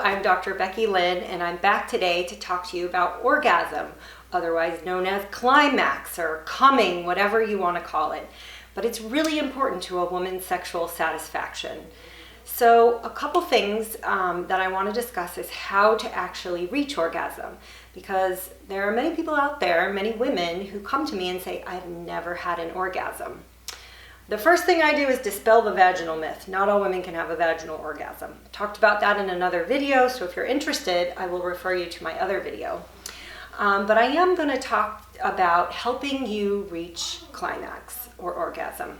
I'm Dr. Becky Lynn, and I'm back today to talk to you about orgasm, otherwise known as climax or coming, whatever you want to call it. But it's really important to a woman's sexual satisfaction. So a couple things that I want to discuss is how to actually reach orgasm, because there are many people out there, many women who come to me and say, I've never had an orgasm. The first thing I do is dispel the vaginal myth. Not all women can have a vaginal orgasm. Talked about that in another video, so if you're interested, I will refer you to my other video. But I am going to talk about helping you reach climax or orgasm.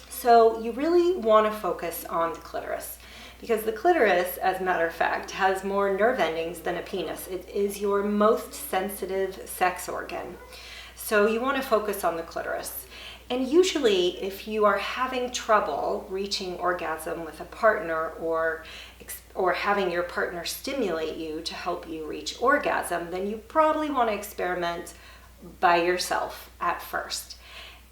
So you really want to focus on the clitoris, because the clitoris, as a matter of fact, has more nerve endings than a penis. It is your most sensitive sex organ. So you want to focus on the clitoris. And usually if you are having trouble reaching orgasm with a partner or having your partner stimulate you to help you reach orgasm, then you probably want to experiment by yourself at first.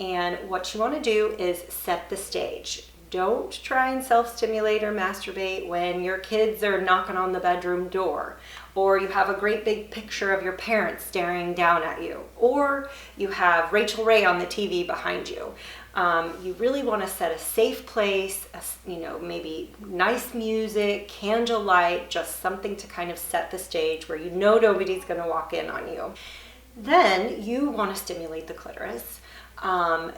And what you want to do is set the stage. Don't try and self-stimulate or masturbate when your kids are knocking on the bedroom door, or you have a great big picture of your parents staring down at you, or you have Rachel Ray on the TV behind you. You really want to set a safe place, maybe nice music, candlelight, just something to kind of set the stage where you know nobody's going to walk in on you. Then you want to stimulate the clitoris.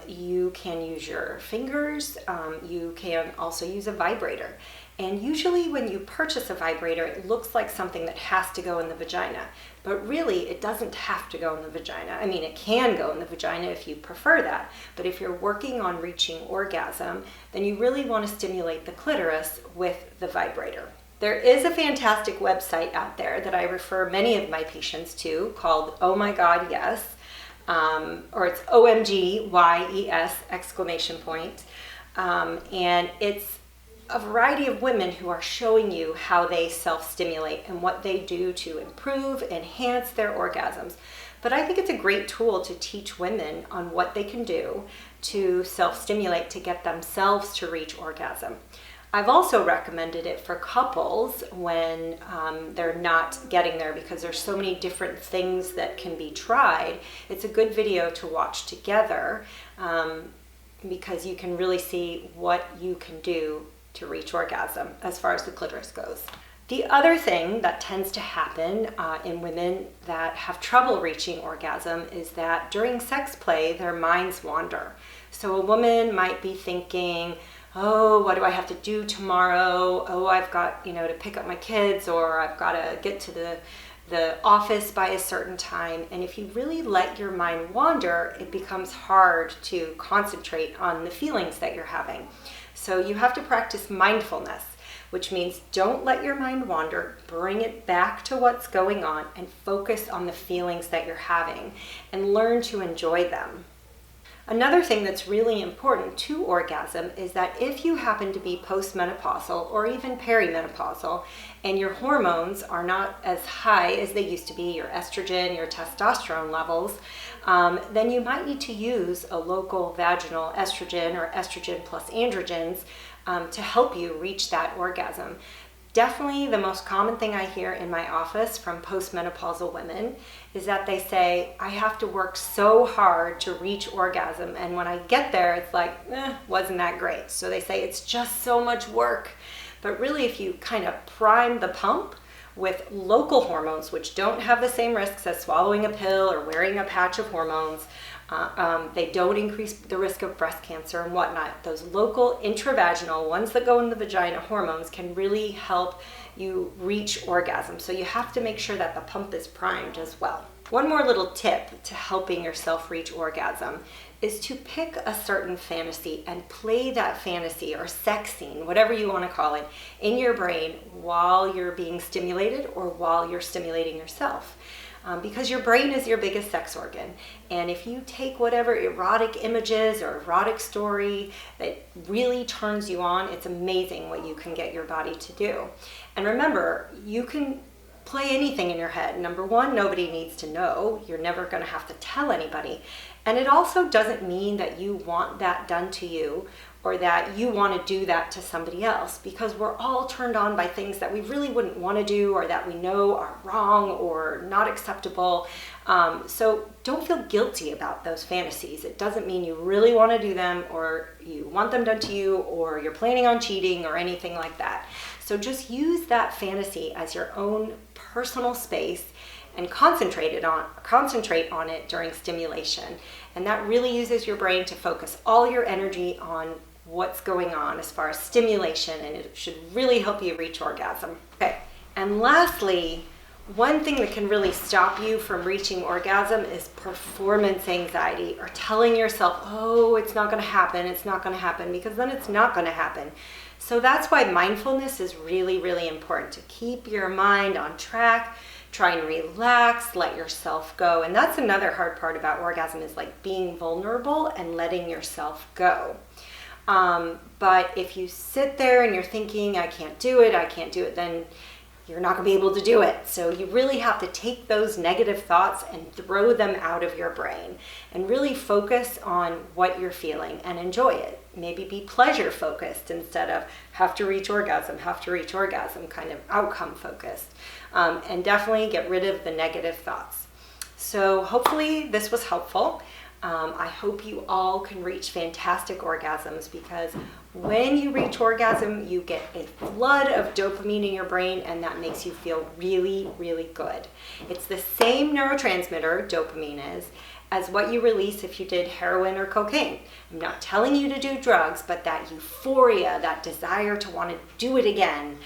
You can use your fingers. You can also use a vibrator. And usually when you purchase a vibrator, it looks like something that has to go in the vagina. But really, it doesn't have to go in the vagina. I mean, it can go in the vagina if you prefer that. But if you're working on reaching orgasm, then you really want to stimulate the clitoris with the vibrator. There is a fantastic website out there that I refer many of my patients to called Oh My God Yes. Or it's OMGYES exclamation point. And it's a variety of women who are showing you how they self-stimulate and what they do to improve, enhance their orgasms. But I think it's a great tool to teach women on what they can do to self-stimulate to get themselves to reach orgasm. I've also recommended it for couples when they're not getting there, because there's so many different things that can be tried. It's a good video to watch together because you can really see what you can do to reach orgasm as far as the clitoris goes. The other thing that tends to happen in women that have trouble reaching orgasm is that during sex play, their minds wander. So a woman might be thinking, oh, what do I have to do tomorrow? Oh, I've got, to pick up my kids, or I've got to get to the office by a certain time. And if you really let your mind wander, it becomes hard to concentrate on the feelings that you're having. So you have to practice mindfulness, which means don't let your mind wander, bring it back to what's going on and focus on the feelings that you're having and learn to enjoy them. Another thing that's really important to orgasm is that if you happen to be postmenopausal or even perimenopausal and your hormones are not as high as they used to be, your estrogen, your testosterone levels, then you might need to use a local vaginal estrogen or estrogen plus androgens to help you reach that orgasm. Definitely the most common thing I hear in my office from postmenopausal women is that they say, I have to work so hard to reach orgasm, and when I get there, it's like, wasn't that great. So they say it's just so much work. But really, if you kind of prime the pump with local hormones, which don't have the same risks as swallowing a pill or wearing a patch of hormones, they don't increase the risk of breast cancer and whatnot. Those local intravaginal ones that go in the vagina hormones can really help you reach orgasm. So you have to make sure that the pump is primed as well. One more little tip to helping yourself reach orgasm is to pick a certain fantasy and play that fantasy or sex scene, whatever you want to call it, in your brain while you're being stimulated or while you're stimulating yourself. Because your brain is your biggest sex organ. And if you take whatever erotic images or erotic story that really turns you on, it's amazing what you can get your body to do. And remember, you can play anything in your head. Number one, nobody needs to know. You're never going to have to tell anybody. And it also doesn't mean that you want that done to you or that you want to do that to somebody else, because we're all turned on by things that we really wouldn't want to do or that we know are wrong or not acceptable. So don't feel guilty about those fantasies. It doesn't mean you really want to do them or you want them done to you or you're planning on cheating or anything like that. So just use that fantasy as your own personal space and concentrate on it during stimulation. And that really uses your brain to focus all your energy on what's going on as far as stimulation, and it should really help you reach orgasm. Okay, and lastly, one thing that can really stop you from reaching orgasm is performance anxiety, or telling yourself, oh, it's not going to happen, because then it's not going to happen. So that's why mindfulness is really, really important, to keep your mind on track. Try and relax, let yourself go. And that's another hard part about orgasm, is like being vulnerable and letting yourself go. But if you sit there and you're thinking, I can't do it, then you're not gonna be able to do it. So you really have to take those negative thoughts and throw them out of your brain and really focus on what you're feeling and enjoy it. Maybe be pleasure focused instead of have to reach orgasm, kind of outcome focused. And definitely get rid of the negative thoughts. So hopefully this was helpful. I hope you all can reach fantastic orgasms, because when you reach orgasm, you get a flood of dopamine in your brain, and that makes you feel really, really good. It's the same neurotransmitter, dopamine is, as what you release if you did heroin or cocaine. I'm not telling you to do drugs, but that euphoria, that desire to want to do it again,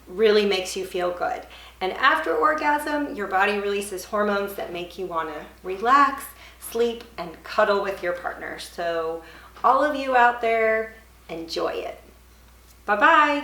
really makes you feel good. And after orgasm, your body releases hormones that make you want to relax, sleep, and cuddle with your partner. So all of you out there, enjoy it. Bye-bye.